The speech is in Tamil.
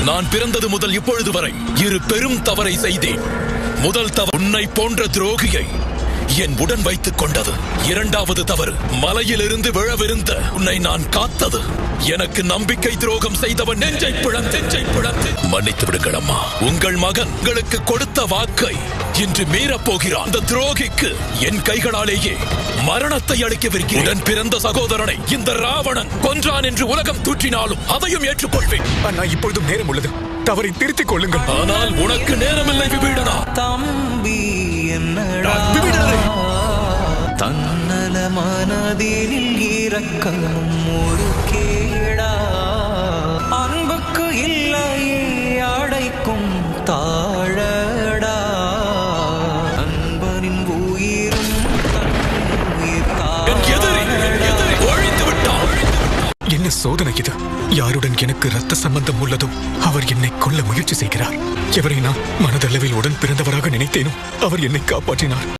நான் பிறந்தது முதல் இப்பொழுது வரை இரு பெரும் தவறை செய்தேன். முதல் தவறு உன்னை போன்ற துரோகியை என் உடன் வைத்துக் கொண்டது. இரண்டாவது தவறு மலையிலிருந்து விழவிருந்த உன்னை நான் காத்தது. எனக்கு நம்பிக்கை துரோகம் செய்தவன் நெஞ்சை பிளந்து மன்னித்து விடுங்கள் அம்மா. உங்கள் மகன் உங்களுக்கு கொடுத்த வாக்கை இன்று மீறப் போகிறான். அந்த துரோகிக்கு என் கைகளாலேயே மரணத்தை அளிக்கவிருக்கிறேன். உடன் பிறந்த சகோதரனை இந்த ராவணன் கொன்றான் என்று உலகம் தூற்றினாலும் அதையும் ஏற்றுக்கொள்வேன். அண்ணா, இப்பொழுதும் நேரம் உள்ளது. தவறை திருத்திக் கொள்ளுங்கள். ஆனால் உனக்கு நேரமில்லை விபீடனா. தம்பி என்னடா தன்னல மனதினில் இரக்கமும் ஒரு கேடா. அன்புக்கு இல்லையே அடைக்கும் தாழடா. அன்பனின் உயிரும் ஒழித்து விட்டான். என்ன சோதனை இது? யாருடன் எனக்கு ரத்த சம்பந்தம் உள்ளதோ அவர் என்னை கொல்ல முயற்சி செய்கிறார். எவரை நான் மனதளவில் உடன் பிறந்தவராக நினைத்தேனோ அவர் என்னை காப்பாற்றினார்.